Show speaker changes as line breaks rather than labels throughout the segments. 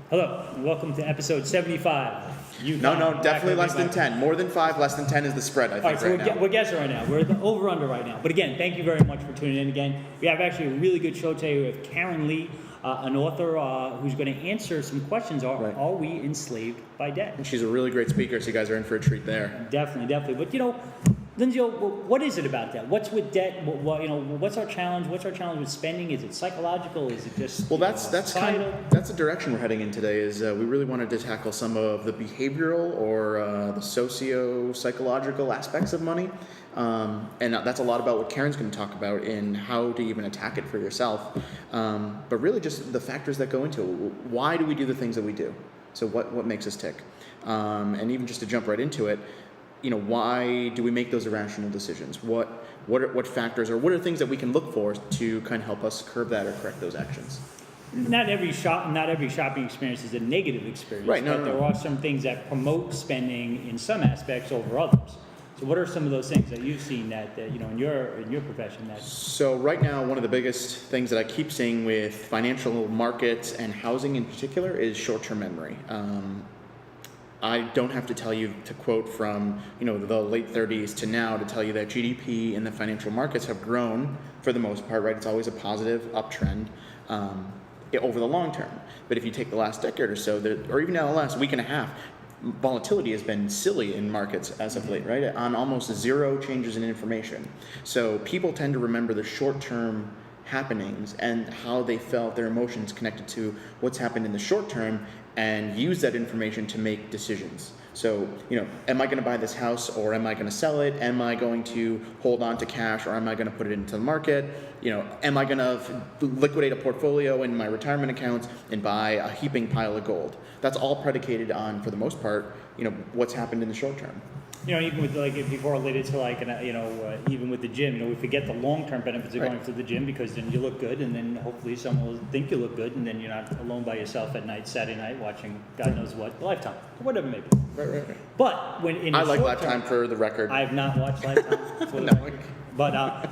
Hello, and welcome to episode 75.
No, definitely less than 10. More than 5, less than 10 is the spread, I think,
All right, so
now.
we're guessing right now. We're the over-under right now. But again, thank you very much for tuning in again. We have actually a really good show today with Karen Lee, an author who's going to answer some questions. Are we enslaved by debt?
And she's a really great speaker, so you guys are in for a treat there.
Definitely. But, Lindsay, what is it about that? What's with debt? What's our challenge? What's our challenge with spending? Is it psychological? Is it just
that's the direction we're heading in today. Is we really wanted to tackle some of the behavioral or the socio-psychological aspects of money, and that's a lot about what Karen's going to talk about in how to even attack it for yourself. But really, just the factors that go into it. Why do we do the things that we do? So what makes us tick? And even just to jump right into it. Why do we make those irrational decisions? What factors or what are things that we can look for to kind of help us curb that or correct those actions?
Not every shopping experience is a negative experience.
Right.
But there are some things that promote spending in some aspects over others. So what are some of those things that you've seen that in your profession
So right now, one of the biggest things that I keep seeing with financial markets and housing in particular is short-term memory. I don't have to tell you to quote from the late 30s to now to tell you that GDP in the financial markets have grown for the most part, right? It's always a positive uptrend over the long term. But if you take the last decade or so, or even now the last week and a half, volatility has been silly in markets as of late, right? On almost zero changes in information. So people tend to remember the short-term happenings and how they felt, their emotions connected to what's happened in the short term, and use that information to make decisions. So, am I going to buy this house or am I going to sell it? Am I going to hold on to cash or am I going to put it into the market? Am I going to liquidate a portfolio in my retirement accounts and buy a heaping pile of gold? That's all predicated on, for the most part, what's happened in the short term.
Even with if you correlate it to even with the gym, we forget the long-term benefits of going to the gym because then you look good and then hopefully someone will think you look good and then you're not alone by yourself at night, Saturday night, watching God knows what, Lifetime, or whatever it may be.
Right.
But when in
I
the
like
short
Lifetime
term,
for the record.
I have not watched Lifetime for the
No.
record. But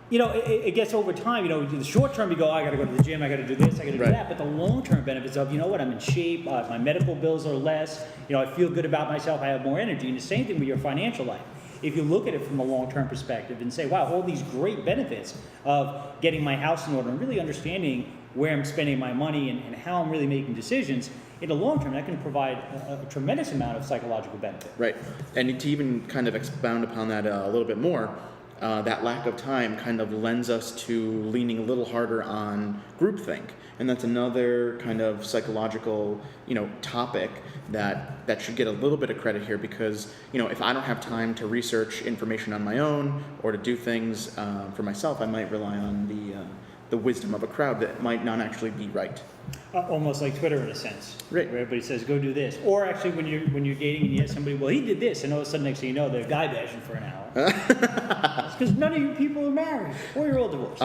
it gets over time. The short term, you go, I got to go to the gym, I got to do this, I got to do that. But the long term benefits of, I'm in shape, my medical bills are less, I feel good about myself, I have more energy. And the same thing with your financial life. If you look at it from a long term perspective and say, wow, all these great benefits of getting my house in order and really understanding where I'm spending my money and how I'm really making decisions, in the long term, that can provide a tremendous amount of psychological benefit.
Right. And to even kind of expound upon that a little bit more, that lack of time kind of lends us to leaning a little harder on groupthink. And that's another kind of psychological, topic that should get a little bit of credit here because, if I don't have time to research information on my own or to do things for myself, I might rely on the wisdom of a crowd that might not actually be right.
Almost like Twitter in a sense,
right?
Where everybody says, "Go do this," or actually, when you're dating and you have somebody, well, he did this, and all of a sudden, next thing you know, they're guy bashing for an hour. It's because none of you people are married, or you're all divorced.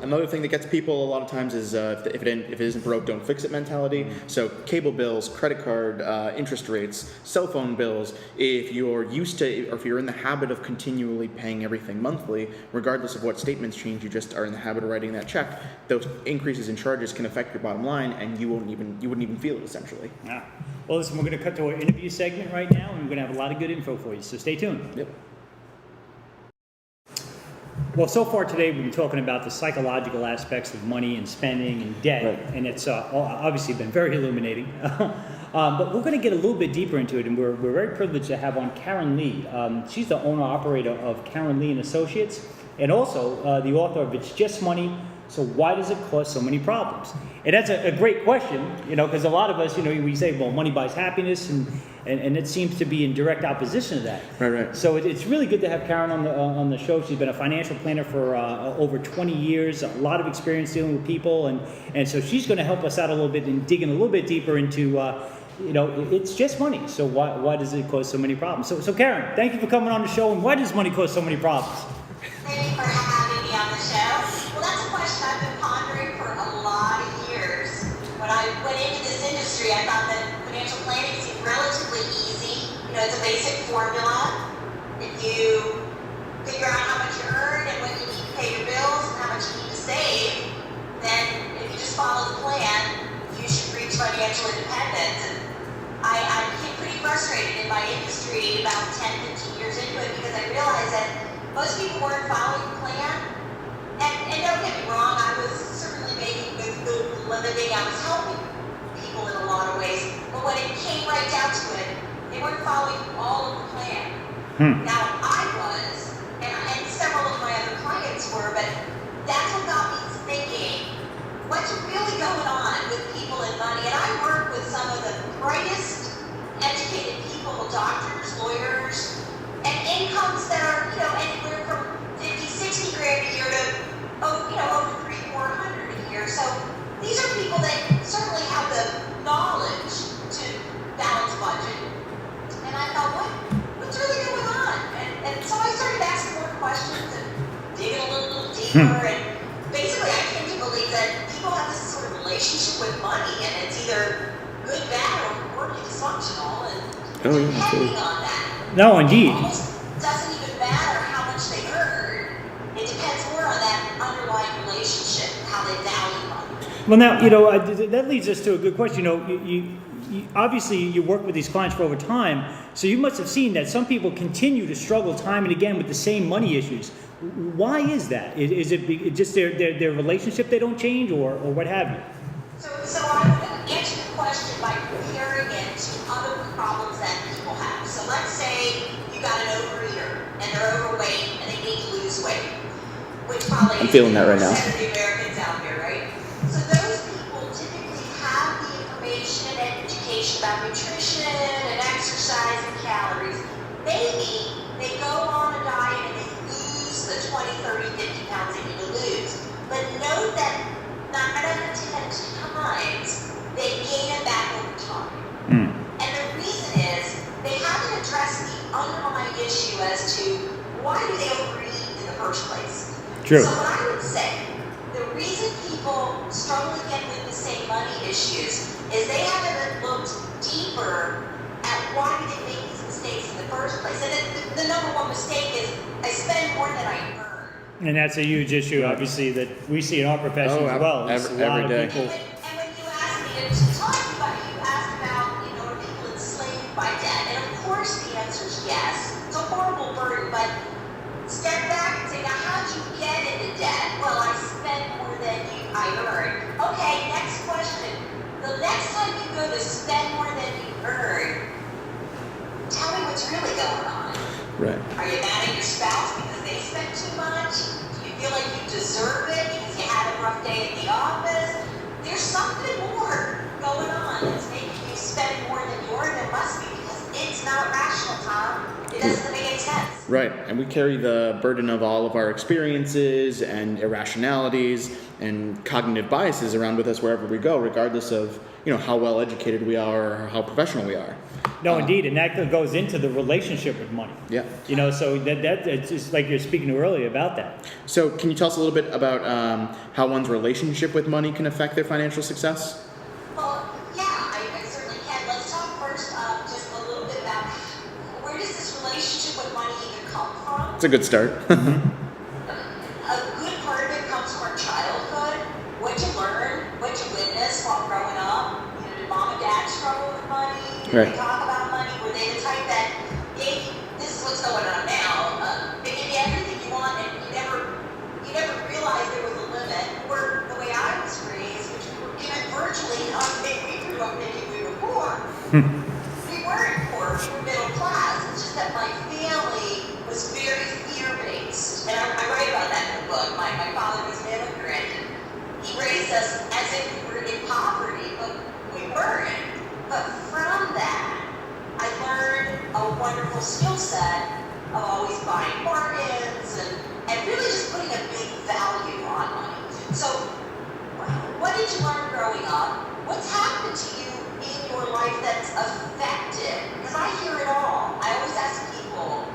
Another thing that gets people a lot of times is if it isn't broke, don't fix it mentality. Mm-hmm. So cable bills, credit card interest rates, cell phone bills. If you're used to, or if you're in the habit of continually paying everything monthly, regardless of what statements change, you just are in the habit of writing that check. Those increases in charges can affect your bottom line, and you wouldn't even feel it essentially.
Ah. Well, listen, we're going to cut to our interview segment right now, and we're going to have a lot of good info for you. So stay tuned.
Yep.
Well, so far today we've been talking about the psychological aspects of money and spending and debt, right. And it's obviously been very illuminating. But we're going to get a little bit deeper into it, and we're very privileged to have on Karen Lee. She's the owner-operator of Karen Lee & Associates, and also the author of It's Just Money, So Why Does It Cause So Many Problems? And that's a great question, because a lot of us, we say, well, money buys happiness, and it seems to be in direct opposition to that.
Right.
So it's really good to have Karen on the show. She's been a financial planner for over 20 years, a lot of experience dealing with people, and so she's going to help us out a little bit and dig in a little bit deeper into, it's just money. So why does it cause so many problems? So Karen, thank you for coming on the show. And why does money cause so many problems?
Thank you for having me on the show. Well, that's a question I've been pondering for a lot of years. When I went into this industry, I thought that financial planning seemed relatively easy. It's a basic formula. If you figure out how much you earn and what you need to pay your bills and how much you need to save, then if you just follow the plan, you should reach financial financial independence. And I became pretty frustrated in my industry about 10, 15 years into it because I realized that most people weren't following the plan. And don't get me wrong, I was certainly making good living. I was helping people in a lot of ways. But when it came right down to it, they weren't following all of the plan. Now, I was, and several of my other clients were, but that's what got me thinking, what's really going on with people and money? And I work with some of the brightest, educated people, doctors, lawyers, and incomes that are, anywhere from 50, 60 grand a year to, over 300, 400 a year. So these are people that certainly have the knowledge to balance budget. And I thought, what's really going on? And so I started asking more questions and digging a little deeper. And basically, I came to believe that people have this sort of relationship with money, and it's either good, bad, or dysfunctional. And depending on that,
No, indeed.
almost doesn't even matter how much they earn. It depends more on that underlying relationship, how they value money.
Well, now, that leads us to a good question. You obviously you work with these clients for over time, so you must have seen that some people continue to struggle time and again with the same money issues. Why is that? Is it just their relationship they don't change, or what have you?
So I would answer the question by comparing it to other problems that people have. So let's say you got an overeater and they're overweight and they need to lose weight, which probably
I'm feeling that right now.
80% of the Americans out here, right? So those people typically have the information and education about nutrition and exercise and calories. Maybe they go on a diet and they lose the 20, 30, 50 pounds they need to lose. But note that 9 out of 10 times they gain it back over time. And the reason is they haven't addressed the underlying issue as to why do they overeat in the first place.
True.
So what I would say, the reason people struggle again with the same money issues is they haven't looked deeper at why do they make these mistakes in the first place. And the number one mistake is I spend more than I earn.
And that's a huge issue, obviously, that we see in our profession as well. It's a lot
every day.
of people.
And when you asked me to talk about it, you asked about, are people enslaved by debt? And of course the answer is yes. It's a horrible burden, but step back and say, now how'd you get into debt? Well, I spend more than I earn. Okay, next question. The next time you go to spend more than you earn, tell me what's really going on.
Right.
Are you mad at your spouse because they spent too much? Do you feel like you deserve it because you had a rough day at the office? There's something more going on that's making you spend more than you earn. There must be, because it's not rational, Tom. It doesn't make any sense.
Right, and we carry the burden of all of our experiences and irrationalities and cognitive biases around with us wherever we go, regardless of how well educated we are or how professional we are.
No, indeed, and that goes into the relationship with money.
Yeah.
So that it's just like you're speaking to earlier about that.
So, can you tell us a little bit about how one's relationship with money can affect their financial success?
Well, yeah, I certainly can. Let's talk first just a little bit about where does this relationship with money even come from?
It's a good start.
A good part of it comes from our childhood. What you learn, what you witness while growing up. Did mom and dad struggle with money? Did
Right.
they talk about money? Were they the type that gave, this is what's going on now, they give you everything you want and you never realized there was a limit? Or the way I was raised, which we were given virtually nothing, we grew up thinking we were poor. We weren't poor, we were middle class. It's just that my family was very fear-based. And I write about that in the book. My father was an immigrant, and he raised us as if we were in poverty, but we weren't. But from that, I learned a wonderful skill set of always buying bargains and really just putting a big value on money. So, what did you learn growing up? What's happened to you in your life that's affected? Because I hear it all. I always ask people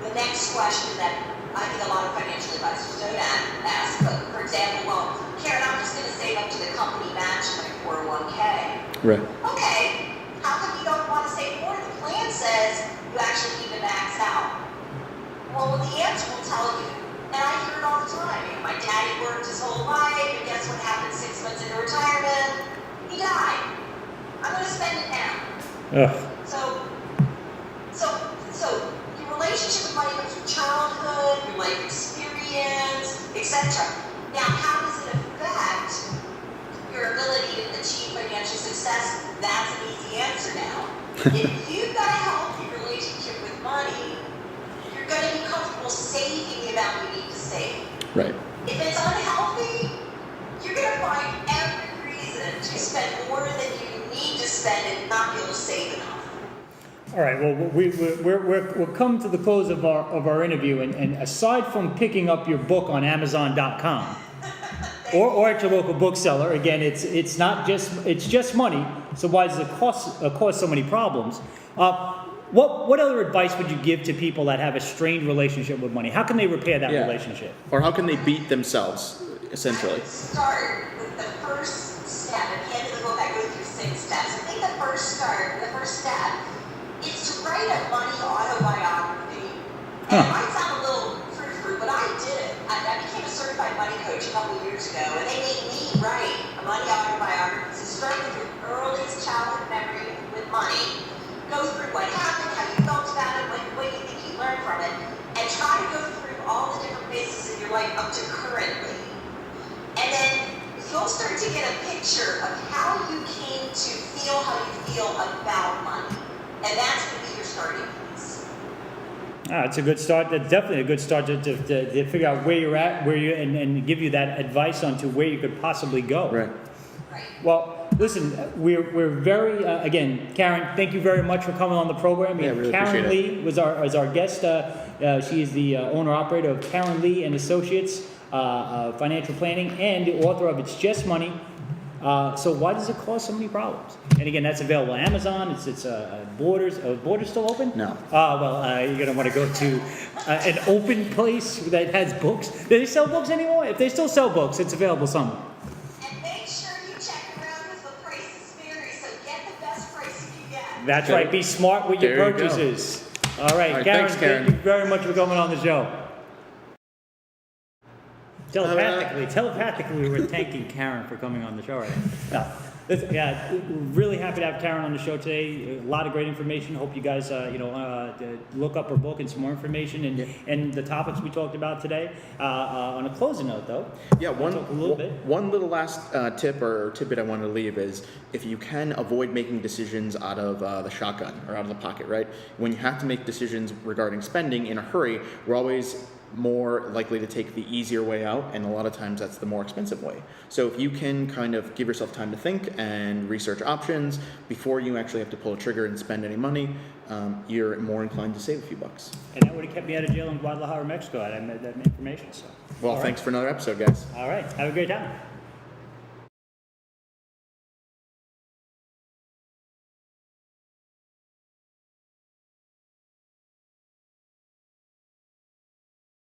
the next question that I think a lot of financial advisors don't ask. But for example, well, Karen, I'm just going to save up to the company match in my 401k.
Right.
Okay, how come you don't want to save more? The plan says you actually need to max out. Well, the answer will tell you, and I hear it all the time. My daddy worked his whole life, and guess what happened 6 months into retirement? He died. I'm going to spend it now.
Ugh.
So your relationship with money comes from childhood, your life experience, etc. Now, how does it affect your ability to achieve financial success? That's an easy answer now. If you've got a healthy relationship with money, you're going to be comfortable saving the amount you need to save.
Right.
If it's unhealthy, you're going to find every reason to spend more than you need to spend and not be able to save enough.
All right. Well, we're come to the close of our interview, and aside from picking up your book on Amazon.com or at your local bookseller, again, it's just money. So why does it cause so many problems? What other advice would you give to people that have a strained relationship with money? How can they repair that relationship?
Or how can they beat themselves, essentially?
I would start with the first step. At the end of the book, I go through 6 steps. I think the first step is to write a money autobiography. And it might sound a little frou-frou, but I did it. I became a certified money coach a couple of years ago, and they made me write a money autobiography. So start with your earliest childhood memory with money, go through what happened, how you felt about it, what you think you learned from it, and try to go through all the different phases of your life up to currently. And then you'll start to get a picture of how you came to feel how you feel about money. And that's going to be your starting place.
It's a good start. That's definitely a good start to figure out where you're at, and give you that advice onto where you could possibly go.
Right.
Right.
Well, listen, we're very again, Karen. Thank you very much for coming on the program.
Yeah, really
Karen
appreciate
Lee was our guest. She is the owner operator of Karen Lee and Associates Financial Planning and the author of It's Just Money. So why does it cause so many problems? And again, that's available on Amazon. It's Borders. Borders still open?
No.
You're gonna want to go to an open place that has books. Do they sell books anymore? If they still sell books, it's available somewhere.
And make sure you check around because the prices vary, so get the best price you can get.
That's
Okay.
right. Be smart with your
There you go.
purchases. All right,
All right,
Karen,
thanks, Karen.
thank you very much for coming on the show. Telepathically, we were thanking Karen for coming on the show right now. We're really happy to have Karen on the show today. A lot of great information. Hope you guys, look up her book and some more information and the topics we talked about today. On a closing note, though,
Yeah, one little last tip or tidbit I wanted to leave is if you can avoid making decisions out of the shotgun or out of the pocket, right? When you have to make decisions regarding spending in a hurry, we're always more likely to take the easier way out, and a lot of times that's the more expensive way. So if you can kind of give yourself time to think and research options before you actually have to pull a trigger and spend any money, you're more inclined to save a few bucks.
and that would have kept me out of jail in Guadalajara, Mexico. I had that information. So,
Well,
all right.
thanks for another episode, guys.
All right, have a great time.